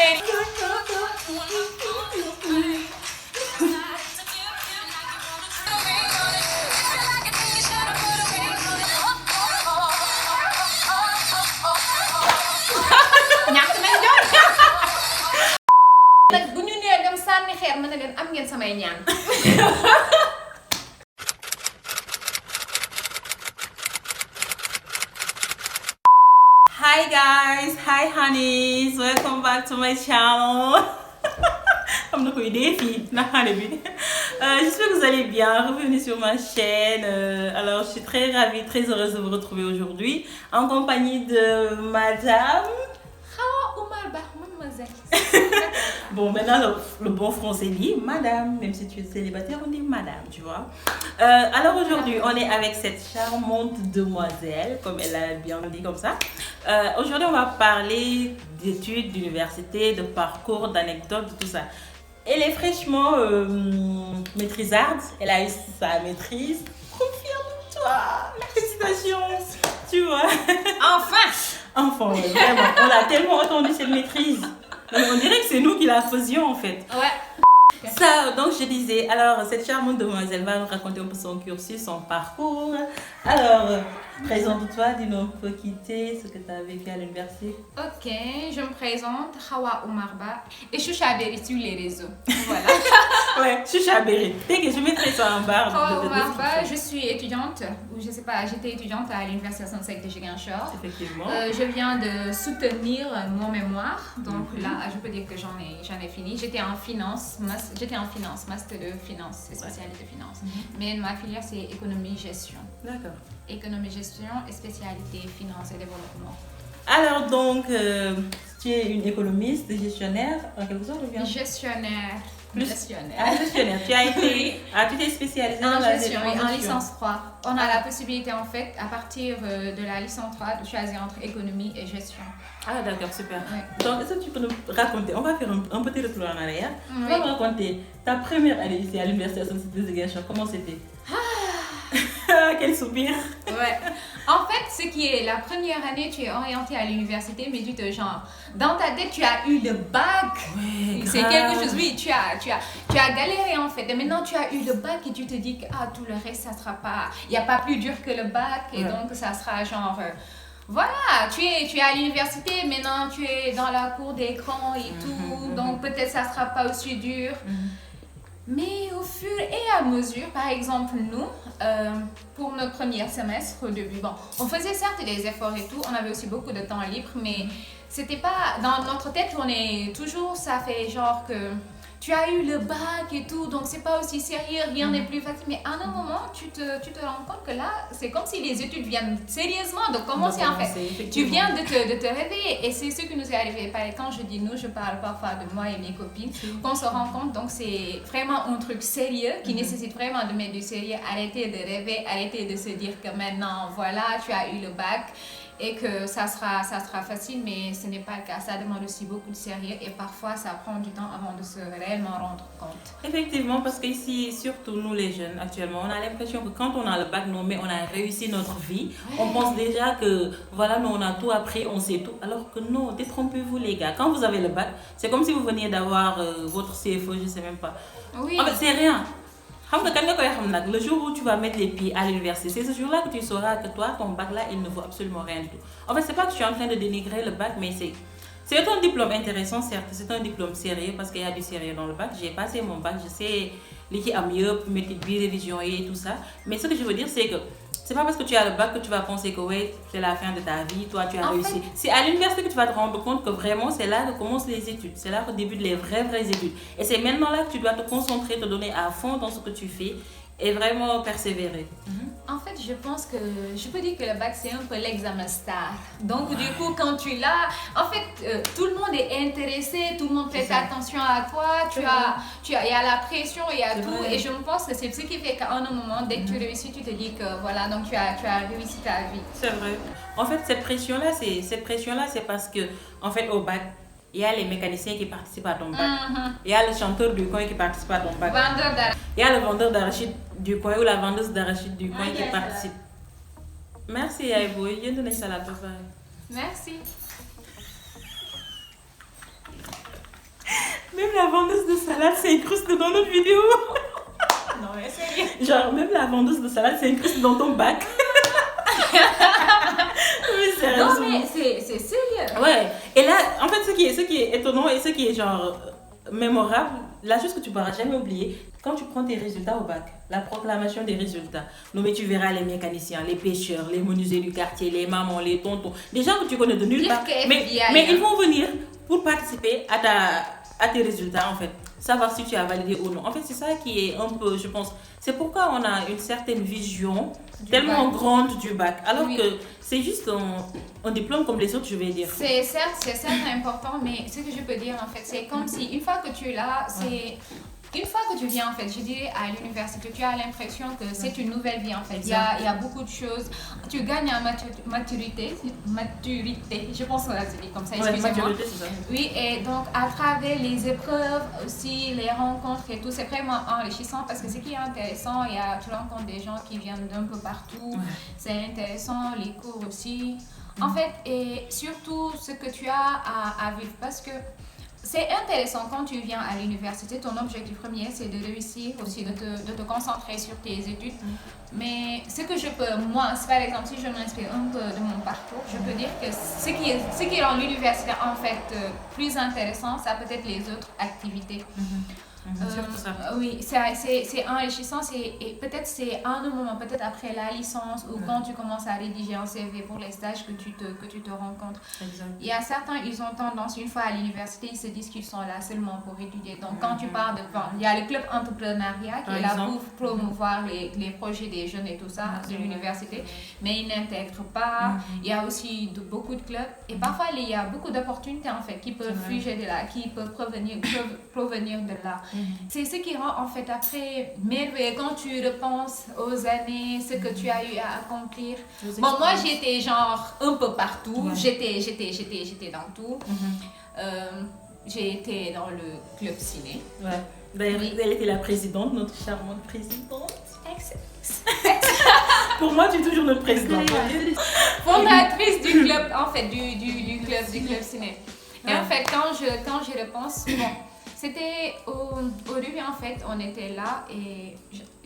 ñàkk nañ doon nag bu ñu nee dem sànni xeer mën na leen am ngeen samay ñaan. Hi guys, hi honeys, welcome back to my channel. Comme nous j'espère que vous allez bien. Revenez sur ma chaîne. Alors, je suis très ravie, très heureuse de vous retrouver aujourd'hui en compagnie de Madame. Bon, maintenant, le bon français dit Madame, même si tu es célibataire, on dit Madame, tu vois. Alors aujourd'hui, on est avec cette charmante demoiselle, comme elle a bien dit comme ça. Aujourd'hui, on va parler d'études, d'université, de parcours, d'anecdotes, de tout ça. Elle est fraîchement maîtrisarde, elle a eu sa maîtrise. Confirme-toi, félicitations, tu vois. Enfin, ouais, vraiment, on a tellement entendu cette maîtrise. On dirait que c'est nous qui la faisions en fait. Ouais. Ça, donc je disais, alors cette charmante demoiselle va nous raconter un peu son cursus, son parcours. Alors, présente-toi, dis-nous un peu qui t'es, ce que tu as vécu à l'université. Ok, je me présente, Hawa Oumarba, et je suis chabérie sur les réseaux. Voilà. Ouais, je suis chabérie. Dès que je mettrai ça en barre. Hawa Oumarba, je suis étudiante, ou je sais pas, j'étais étudiante à l'université Saint-Sec de Ziguinchor. Effectivement. Je viens de soutenir mon mémoire, donc là, je peux dire que j'en ai fini. J'étais en finance, master de finance, spécialité finance. Mais ma filière, c'est économie-gestion. D'accord. Économie-gestion et spécialité finance et développement. Alors donc, tu es une économiste, gestionnaire, en quelque sorte ou bien? Gestionnaire. Gestionnaire. Ah, gestionnaire. Tu t'es spécialisée en gestion, oui, en licence 3. On a la possibilité en fait, à partir de la licence 3, de choisir entre économie et gestion. Ah d'accord, super. Oui. Donc, est-ce que tu peux nous raconter, on va faire un petit retour en arrière. Oui. Tu vas me raconter ta première année ici à l'université de Ziguinchor, comment c'était? Quel soupir. Ouais. En fait, ce qui est la première année, tu es orienté à l'université, mais tu te genre, dans ta tête, tu as eu le bac. Ouais, c'est quelque chose, oui, tu as galéré en fait. Et maintenant, tu as eu le bac et tu te dis que tout le reste, ça sera pas, il n'y a pas plus dur que le bac. Et donc, ça sera genre, voilà, tu es à l'université, maintenant tu es dans la cour d'écran et tout. Donc, peut-être ça sera pas aussi dur. Mais au fur et à mesure, par exemple nous, pour notre premier semestre au début, bon, on faisait certes des efforts et tout, on avait aussi beaucoup de temps libre, mais c'était pas, dans notre tête, on est toujours, ça fait genre que tu as eu le bac et tout, donc c'est pas aussi sérieux, rien n'est plus facile, mais à un moment, tu te rends compte que là, c'est comme si les études viennent sérieusement de commencer en fait. Tu viens de te réveiller et c'est ce qui nous est arrivé. Quand je dis nous, je parle parfois de moi et mes copines, qu'on se rend compte, donc c'est vraiment un truc sérieux qui nécessite vraiment de mettre du sérieux, arrêter de rêver, arrêter de se dire que maintenant, voilà, tu as eu le bac. Et que ça sera facile, mais ce n'est pas le cas. Ça demande aussi beaucoup de sérieux et parfois ça prend du temps avant de se réellement rendre compte. Effectivement, parce qu'ici, surtout nous les jeunes, actuellement, on a l'impression que quand on a le bac, non, mais on a réussi notre vie. On pense déjà que, voilà, nous on a tout appris, on sait tout. Alors que non, détrompez-vous les gars. Quand vous avez le bac, c'est comme si vous veniez d'avoir votre CFE, je ne sais même pas. Oui. En fait, c'est rien. Le jour où tu vas mettre les pieds à l'université, c'est ce jour-là que tu sauras que toi, ton bac là, il ne vaut absolument rien du tout. En fait, c'est pas que je suis en train de dénigrer le bac, mais c'est un diplôme intéressant, certes. C'est un diplôme sérieux parce qu'il y a du sérieux dans le bac. J'ai passé mon bac, je sais l'équipe à mieux, mes petites révisions et tout ça. Mais ce que je veux dire, c'est que c'est pas parce que tu as le bac que tu vas penser que ouais, c'est la fin de ta vie, toi tu as réussi. C'est à l'université que tu vas te rendre compte que vraiment c'est là que commencent les études, c'est là que débutent les vraies études. Et c'est maintenant là que tu dois te concentrer, te donner à fond dans ce que tu fais et vraiment persévérer. En fait, je pense que je peux dire que le bac c'est un peu l'examen star. Donc du coup, quand tu l'as, en fait, tout le monde est intéressé, tout le monde fait attention à toi. Il y a la pression, il y a tout. Et je pense que c'est ce qui fait qu'à un moment, dès que tu réussis, tu te dis que voilà, donc tu as réussi ta vie. C'est vrai. En fait, cette pression là, c'est parce que en fait au bac, il y a les mécaniciens qui participent à ton bac. Il y a le chanteur du coin qui participe à ton bac. Il y a le vendeur d'arachide du coin ou la vendeuse d'arachide du coin qui participe. Merci Aïbo, je donne ça la préparer. Merci. Même la vendeuse de salade s'incruste dans notre vidéo. Non, mais c'est Genre, même la vendeuse de salade s'incruste dans ton bac. Oui, Non, sérieusement. mais c'est sérieux. Ouais. Et là, en fait, ce qui est étonnant et ce qui est genre mémorable, la chose que tu ne pourras jamais oublier, quand tu prends tes résultats au bac, la proclamation des résultats, non mais tu verras les mécaniciens, les pêcheurs, les menuisiers du quartier, les mamans, les tontons, des gens que tu connais de nulle Pire part. que Mais FBI, ils vont venir pour participer à tes résultats en fait. Savoir si tu as validé ou non. En fait, c'est ça qui est un peu, je pense, c'est pourquoi on a une certaine vision tellement bac. grande du bac. Alors Oui. que c'est juste un diplôme comme les autres, je vais dire. C'est certes important, mais ce que je peux dire en fait, c'est comme si une fois que tu es là, une fois que tu viens en fait, je dirais à l'université, tu as l'impression que c'est une nouvelle vie en fait. Il y a beaucoup de choses. Tu gagnes en maturité, je pense qu'on l'a dit comme ça, excusez-moi. Maturité, c'est ça. Oui, et donc à travers les épreuves aussi, les rencontres et tout, c'est vraiment enrichissant parce que ce qui est intéressant, tu rencontres des gens qui viennent d'un peu partout. C'est intéressant, les cours aussi. En fait, et surtout ce que tu as à vivre parce que c'est intéressant quand tu viens à l'université, ton objectif premier c'est de réussir aussi, de te concentrer sur tes études. Mais ce que je peux, moi, par exemple, si je m'inspire un peu de mon parcours, je peux dire que ce qui rend l'université en fait plus intéressant, ça peut être les autres activités. Surtout ça. Oui, c'est enrichissant et peut-être c'est à un moment, peut-être après la licence ou quand tu commences à rédiger un CV pour les stages que tu te rencontres. Exact. Il y a certains, ils ont tendance, une fois à l'université, ils se disent qu'ils sont là seulement pour étudier. Donc quand tu pars il y a le club entrepreneuriat qui est là pour promouvoir les projets des jeunes et tout ça de l'université, mais ils n'intègrent pas. Il y a aussi beaucoup de clubs et parfois il y a beaucoup d'opportunités en fait qui peuvent fuger de là, qui peuvent provenir de là. C'est ce qui rend en fait après merveilleux quand tu repenses aux années, ce que tu as eu à accomplir. Bon, moi j'étais genre un peu partout, j'étais dans tout. J'ai été dans le club ciné. Ouais. D'ailleurs, elle était la présidente, notre charmante présidente. Pour moi, tu es toujours notre présidente. Fondatrice du club, en fait, du club ciné. Et en fait, quand je repense, bon, c'était au début, en fait, on était là et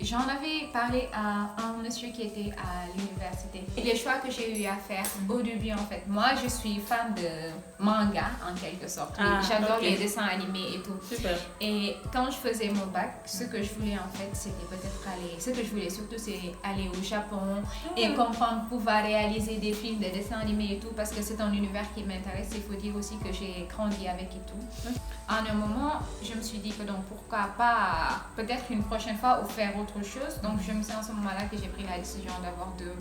j'en avais parlé à un monsieur qui était à l'université. Et les choix que j'ai eu à faire au début, en fait, moi, je suis fan de manga, en quelque sorte. J'adore les dessins animés et tout. Super. Et quand je faisais mon bac, ce que je voulais, en fait, c'était peut-être ce que je voulais surtout, c'est aller au Japon et comprendre, pouvoir réaliser des films, des dessins animés et tout, parce que c'est un univers qui m'intéresse. Il faut dire aussi que j'ai grandi avec et tout. En un moment, je me suis dit que donc pourquoi pas peut-être une prochaine fois ou faire autre chose. Donc je me suis à ce moment-là que j'ai pris la décision d'avoir de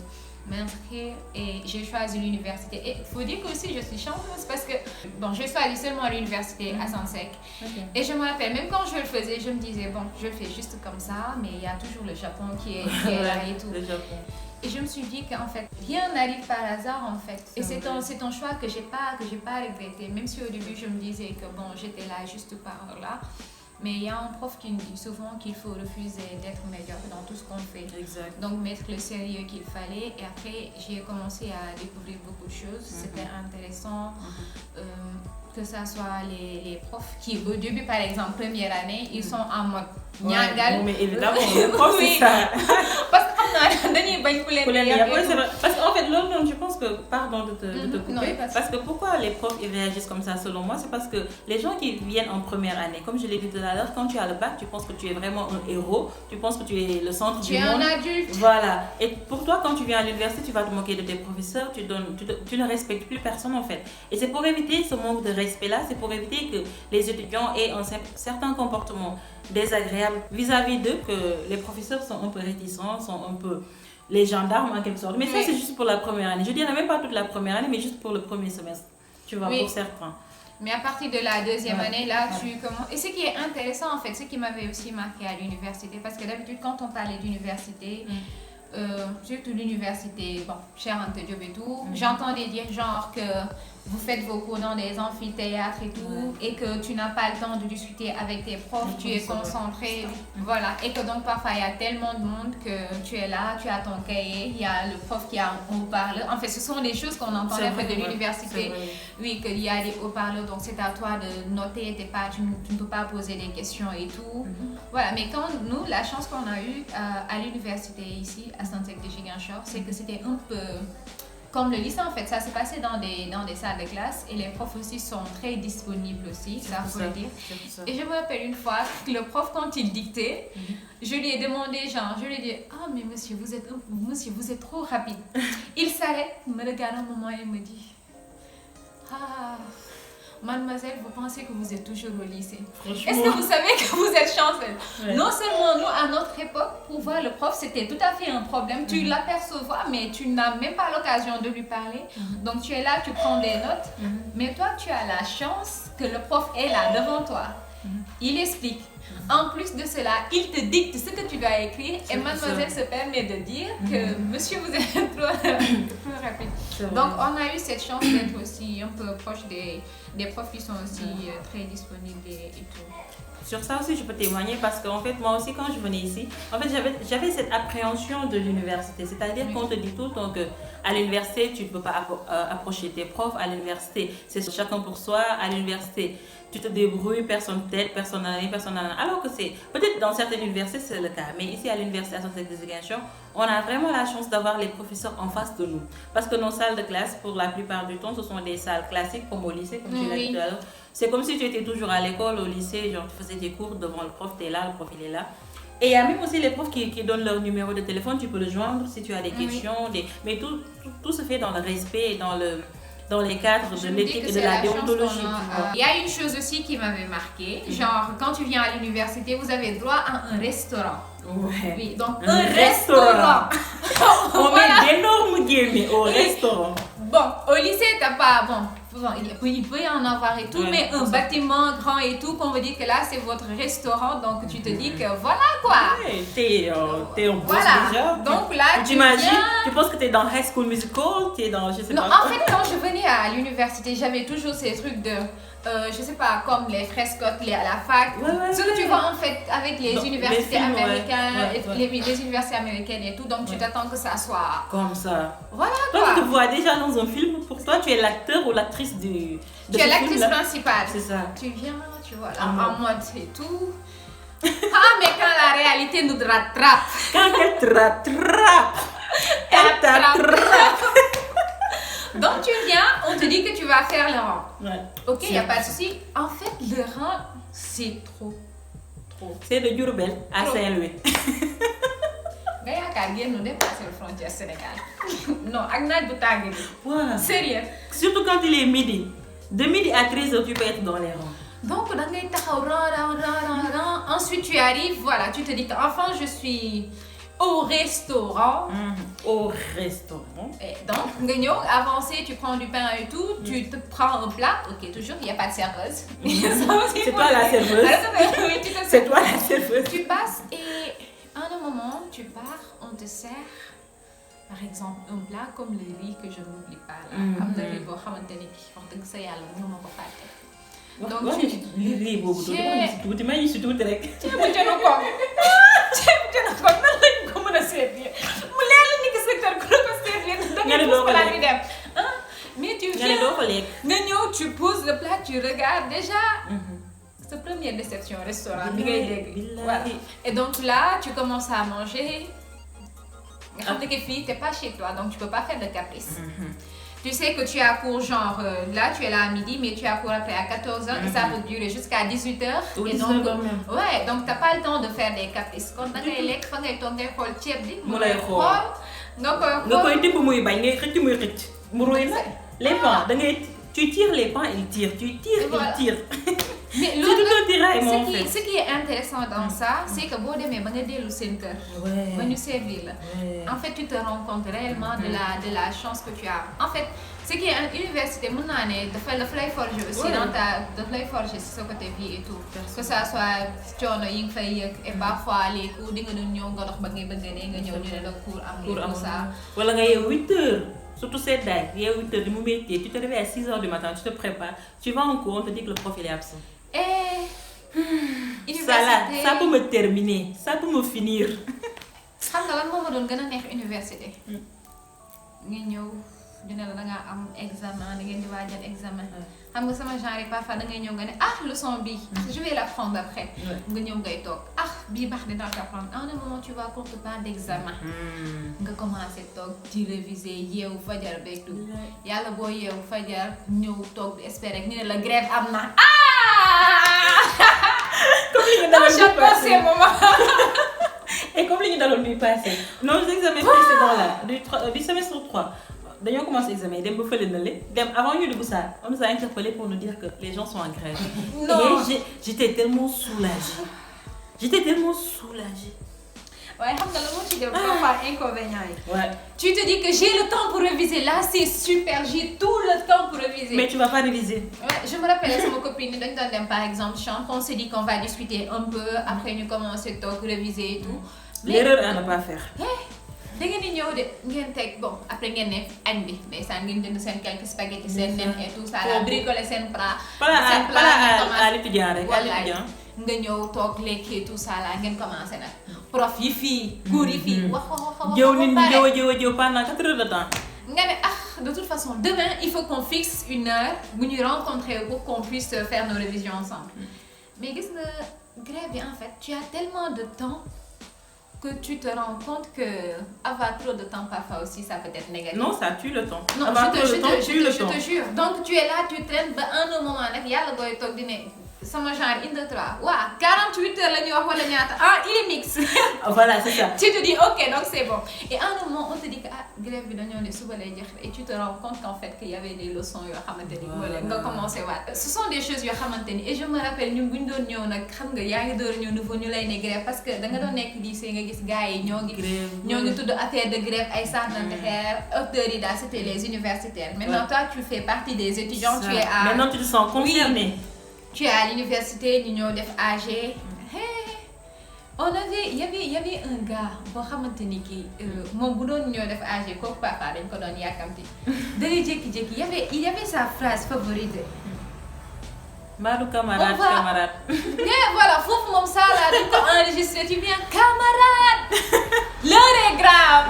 m'inscrire et j'ai choisi l'université. Et il faut dire que aussi je suis chanceuse parce que bon, j'ai choisi seulement l'université à Sansec. Et je me rappelle, même quand je le faisais, je me disais bon, je le fais juste comme ça, mais il y a toujours le Japon qui est là et tout. Le Japon. Et je me suis dit qu'en fait, rien n'arrive par hasard en fait. Et c'est un choix que j'ai pas regretté. Même si au début je me disais que bon, j'étais là juste par là. Mais il y a un prof qui me dit souvent qu'il faut refuser d'être médiocre dans tout ce qu'on fait. Exact. Donc mettre le sérieux qu'il fallait. Et après, j'ai commencé à découvrir beaucoup de choses. C'était intéressant. Que ça soit les profs qui, au début, par exemple, première année, ils sont en mode ñangal. Mais évidemment, le prof, c'est ça. Parce que parce qu'en fait, l'autre, je pense que, pardon de te couper, non, parce que pourquoi les profs ils réagissent comme ça selon moi, c'est parce que les gens qui viennent en première année, comme je l'ai dit tout à l'heure, quand tu as le bac, tu penses que tu es vraiment un héros, tu penses que tu es le centre du monde. Tu es un adulte. Voilà. Et pour toi, quand tu viens à l'université, tu vas te moquer de tes professeurs, tu ne respectes plus personne en fait. Et c'est pour éviter ce manque de respect-là, c'est pour éviter que les étudiants aient un certain comportement désagréable vis-à-vis d'eux, que les professeurs sont un peu réticents, sont un peu les gendarmes en quelque sorte. Mais ça, c'est juste pour la première année. Je dirais même pas toute la première année, mais juste pour le premier semestre. Tu vois, pour certains. Mais à partir de la deuxième année, là, tu commences... Et ce qui est intéressant, en fait, ce qui m'avait aussi marqué à l'université, parce que d'habitude, quand on parlait d'université, surtout l'université, bon, Cheikh Anta Diop et tout, j'entendais dire genre que vous faites vos cours dans des amphithéâtres et tout, et que tu n'as pas le temps de discuter avec tes profs, tu es concentré, voilà. Et que donc parfois il y a tellement de monde que tu es là, tu as ton cahier, il y a le prof qui a un haut-parleur. En fait, ce sont des choses qu'on entend de l'université. Oui, qu'il y a des haut-parleurs, donc c'est à toi de noter, tu ne peux pas poser des questions et tout. Voilà, mais quand nous, la chance qu'on a eue à l'université ici, à Stantec de Ziguinchor, c'est que c'était un peu comme le lycée en fait, ça s'est passé dans des salles de classe et les profs aussi sont très disponibles aussi, ça faut le dire. Et je me rappelle une fois que le prof quand il dictait, je lui ai demandé je lui ai dit ah mais monsieur vous êtes trop rapide. Il s'arrête, me regarde un moment et me dit ah mademoiselle, vous pensez que vous êtes toujours au lycée. Est-ce que vous savez que vous êtes chanceuse? Non seulement nous, à notre époque, pour voir le prof, c'était tout à fait un problème. Tu l'aperçois, mais tu n'as même pas l'occasion de lui parler. Donc tu es là, tu prends des notes. Mais toi, tu as la chance que le prof est là devant toi. Il explique. En plus de cela, il te dicte ce que tu dois écrire et mademoiselle se permet de dire que monsieur vous êtes trop rapide. Donc on a eu cette chance d'être aussi un peu proche des profs qui sont aussi très disponibles et tout. Sur ça aussi, je peux témoigner parce qu'en fait, moi aussi, quand je venais ici, en fait, j'avais cette appréhension de l'université. C'est-à-dire qu'on te dit tout le temps qu'à l'université, tu ne peux pas approcher tes profs. À l'université, c'est chacun pour soi. À l'université, tu te débrouilles, personne t'aide, personne n'en a, personne n'en a. Alors que c'est, peut-être dans certaines universités, c'est le cas. Mais ici, à l'université à Stantec de Ziguinchor, on a vraiment la chance d'avoir les professeurs en face de nous. Parce que nos salles de classe, pour la plupart du temps, ce sont des salles classiques comme au lycée, comme tu l'as dit tout à l'heure. C'est comme si tu étais toujours à l'école, au lycée, genre tu faisais tes cours devant le prof, tu es là, le prof il est là. Et il y a même aussi les profs qui donnent leur numéro de téléphone, tu peux le joindre si tu as des questions. Mais tout se fait dans le respect et dans les cadres de l'éthique et de la déontologie. Il y a une chose aussi qui m'avait marqué, genre quand tu viens à l'université, vous avez droit à un restaurant. Ouais. Oui, donc un restaurant. On met d'énormes guillemets au restaurant. Bon, au lycée, t'as pas, il peut y en avoir et tout, mais un bâtiment grand et tout, qu'on veut dire que là, c'est votre restaurant, donc tu te dis que voilà quoi. Ouais, t'es un boss déjà. Donc là, tu penses que t'es dans High School Musical, t'es dans, je sais pas. Non, en fait, quand je venais à l'université, j'avais toujours ces trucs de, je sais pas, comme les frescottes à la fac. Ce que tu vois en fait avec les universités américaines, les universités américaines et tout, donc tu t'attends que ça soit comme ça. Voilà toi, quoi. Tu te vois déjà dans un film, pour toi, tu es l'acteur ou l'actrice de tu es l'actrice principale. C'est ça. Tu viens, tu vois, là, en mode et tout. Ah, mais quand la réalité nous rattrape. Quand elle te rattrape. Elle t'attrape. Donc tu viens, on te dit que tu vas faire le rang. Ouais. Ok, il n'y a pas de souci. En fait, le rang, c'est trop. C'est de Diourbel à Saint-Louis. Mais il y a qu'à bien nous dépasser la frontière Sénégal. Non, Agnès Boutagui. Voilà. Sérieux. Surtout quand il est midi. De midi à 13h, tu peux être dans les rangs. Donc, ensuite tu arrives, voilà, tu te dis qu'enfin je suis au restaurant. Au restaurant. Et donc, avancer, tu prends du pain et tout, tu te prends un plat. Ok, toujours, il n'y a pas de serveuse. C'est toi la serveuse. C'est toi la serveuse. Tu passes et à un moment, tu pars, on te sert. Par exemple, un plat comme le riz que je n'oublie pas là. Donc tu riz boobu tuuti may ñu si tuuti rek. ceebu jënu ko nan lañ ko mën a servir mu leer la ni que secteur ku la ko servir da ngay pousse plat bi dem mais tu viens nga ñëw tu poses le plat tu regardes déjà sa première déception restaurant bi ngay dégg voilà et donc là tu commences à manger nga xam ne que fii t'es pas chez toi donc tu peux pas faire de caprice. Tu sais que tu as cours genre, là tu es là à midi, mais tu as cours après à 14h et ça peut durer jusqu'à 18h. Et donc, ouais, donc tu n'as pas le temps de faire des caprices. Quand tu as les quand tu es tombé pour le tiers, les pains, tu tires les pains, ils tirent, tu tires, ils tirent. Mais ce qui est intéressant dans ça, c'est que bon, demain, en fait, tu te rends compte réellement de la chance que tu as. En fait, ce qui est à l'université, mon année, de faire le fly forger aussi de fly forger ce côté vie et tout. Que ça soit et parfois les cours, des cours, Voilà, 8h. Surtout cette date, tu te réveilles à 6h du matin, tu te prépares, tu vas en cours, on te dit que le prof il est absent. Université Ça peut me terminer, ça peut me finir. xam nga lan moo ma doon gën a neex université. nga ñëw dina la dangaa am examen da ngeen di waajal examen. xam nga sama genre yi parfois da ngay ñëw nga ne leçon bii. je vais l'apprendre après. nga ñëw ngay toog bii baax dinaa ko apprendre à un moment tu vas contre temps d'examen. nga commencé toog di réviser yeewu fajar beeg tout. yàlla boo yeewu fajar ñëw toog di espérer ñu ne la grève am na. comme li nga daloon passé moment. Et comme li ñu daloon bii passé. nos examens précédents là du semestre 3. D'ailleurs, on commence l'examen. Avant de ça, on nous a interpellés pour nous dire que les gens sont en grève. Non. Et j'étais tellement soulagée. Ouais, tu dois pas inconvénient. Ouais. Tu te dis que j'ai le temps pour réviser. Là, c'est super. J'ai tout le temps pour réviser. Mais tu vas pas réviser. Ouais, je me rappelle, c'est ma copine. Par exemple, on s'est dit qu'on va discuter un peu. Après, nous commençons à réviser et tout. L'erreur à ne pas faire. da ngeen di ñëw de ngeen teg bon après ngeen ne añ bi ndeysaan ngeen jënd seen quelques spaghettis seen nen et tout ça la bricoler seen plat. à l'étudiant rek nga ñëw toog lekk tout ça là ngeen commencé nag prof yi fii góor yi fii wax jëw nit ñi jëw pendant 4 heures de temps. nga ne de toute façon demain il faut qu'on fixe une heure bu ñuy rencontrer pour qu'on puisse faire nos révisions ensemble. Mais gis nga grève bi en fait tu as tellement de temps que tu te rends compte que avoir trop de temps parfois aussi ça peut être négatif. Non, ça tue le temps. Non, je te jure. Donc tu es là, tu traînes ba un moment nag yàlla booy toog di ne sama genre inde 3 waaw 48 heures la ñuy wax wala ñaata il est mix. Voilà, c'est ça. Tu te dis ok donc c'est bon. Et à un moment on te dit que grève bi dañoo ne suba lay jeex et tu te rends compte qu'en fait qu'il y avait des leçons yoo xamante ni wala nga commencé waat. Ce sont des choses yoo xamante ni et je me rappelle ñun bu ñu doon ñëw nag xam nga yaa ngi door a ñëw nouveau ñu lay ne grève parce que da nga doon nekk lycée nga gis gars yi ñoo ngi tudd affaire de grève ay sànnante xeer auteurs yi daal c'était les universitaires. Maintenant toi tu fais partie des étudiants. Tu es à maintenant tu te sens concerné. Tu es à l'université, nous avons fait AG. Il y avait un gars, mon boulot nous avons fait AG, comme papa, il y avait sa phrase favorite. Madou camarade, camarade. Et voilà, faut mon ça là, donc enregistré, tu viens camarade. L'heure est grave.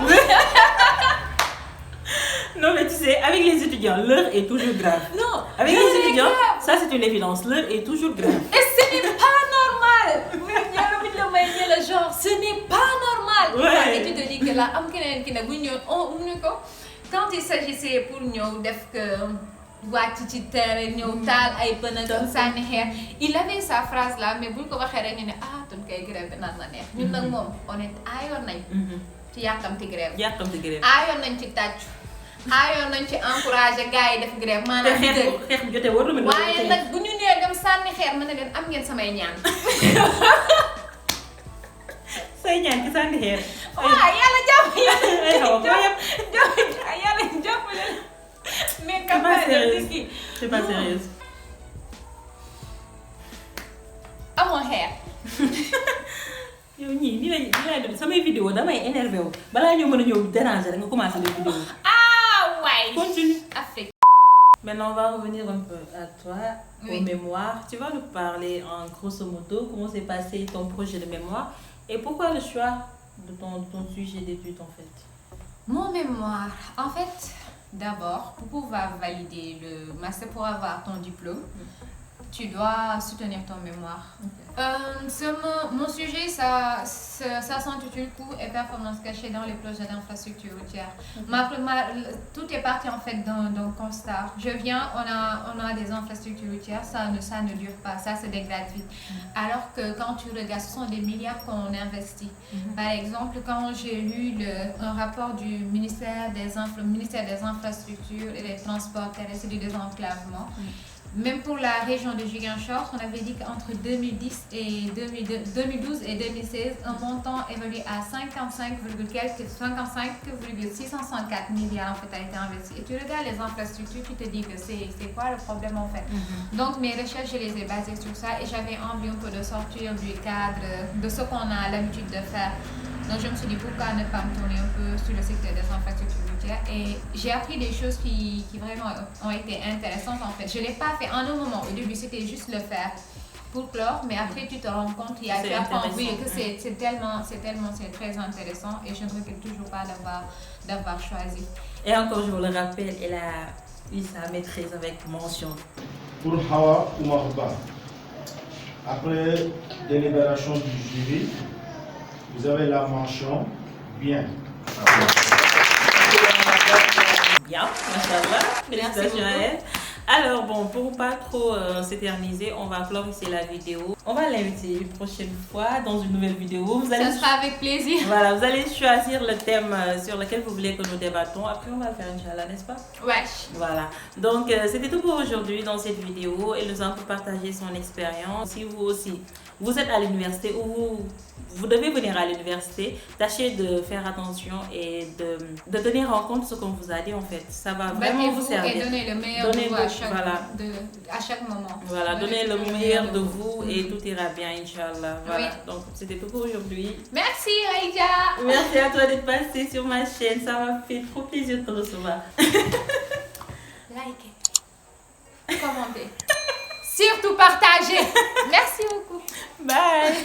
Non mais tu sais, avec les étudiants, l'heure est toujours grave. Non, avec les étudiants, ça c'est une évidence, l'heure est toujours grave. Et ce n'est pas normal. Genre, ce n'est pas normal. Ouais. Et tu te dis que là, quand il s'agissait pour nous def que il avait sa phrase là, mais buñ ko waxé rek ñu né ton kay grève nan la neex. Ñun nak mom on est ayon nañ. Ci yakamti grève. Ayon nañ ci taccu. Ayon nañ ci encourager gaay def grève manam xex bu joté waru mëna. Waye nak buñu né dem sanni xeer mëna len am ngeen samay ñaan. Say ñaan ci sanni xeer. Yalla japp ay xaw ko yeb. Yalla japp len. Mais c'est pas sérieux. À mon hair. Yow ñii ni lay def samay vidéo damay énervé wu balaa ñoo mën a ñëw déranger rek nga commencé les vidéos. Ouais. Continue. Afrique. Maintenant on va revenir un peu à toi, au mémoire. Tu vas nous parler en grosso modo comment s'est passé ton projet de mémoire et pourquoi le choix de ton sujet d'étude en fait. Mon mémoire, en fait. D'abord, pour pouvoir valider le master, pour avoir ton diplôme, tu dois soutenir ton mémoire. Mon sujet, ça s'intitule Coûts et performances cachées dans les projets d'infrastructure routière. Tout est parti en fait d'un constat. Je viens, on a des infrastructures routières, ça ne dure pas, ça se dégrade vite. Alors que quand tu regardes, ce sont des milliards qu'on investit. Par exemple, quand j'ai lu un rapport du ministère des Infrastructures et des Transports terrestres et du désenclavement, même pour la région de Ziguinchor, on avait dit qu'entre 2012 et 2016, un montant évalué à 55,664 milliards en fait a été investi. Et tu regardes les infrastructures, tu te dis que c'est quoi le problème en fait. Donc mes recherches, je les ai basées sur ça et j'avais envie un peu de sortir du cadre de ce qu'on a l'habitude de faire Donc je me suis dit pourquoi ne pas me tourner un peu sur le secteur des infrastructures routières. Et j'ai appris des choses qui vraiment ont été intéressantes en fait. Je ne l'ai pas fait en un moment. Au début, c'était juste le faire pour clore, mais après tu te rends compte, tu apprends que c'est très intéressant et je ne regrette toujours pas d'avoir choisi. Et encore, je vous le rappelle, elle a eu sa maîtrise avec mention. Pour Hawa Oumarba, après délibération du jury, vous avez la mention bien. Bien, machallah. Félicitations à elle. Alors bon, pour pas trop s'éterniser, on va clore ici la vidéo. On va l'inviter une prochaine fois dans une nouvelle vidéo. Ça sera avec plaisir. Voilà, vous allez choisir le thème sur lequel vous voulez que nous débattons. Après, on va le faire, Inch'Allah, n'est-ce pas? Ouais. Voilà. Donc, c'était tout pour aujourd'hui dans cette vidéo. Elle nous a un peu partagé son expérience. Si vous aussi, vous êtes à l'université ou vous devez venir à l'université, tâchez de faire attention et de tenir en compte ce qu'on vous a dit en fait. Ça va vraiment vous servir. Et donner le meilleur de vous à chaque moment. Voilà, donnez le meilleur de vous et tout ira bien, Inch'Allah. Voilà, donc c'était tout pour aujourd'hui. Merci Aïdia. Merci à toi d'être passé sur ma chaîne, ça m'a fait trop plaisir de te recevoir. Likez, commentez, surtout partagez. Merci beaucoup. Bye.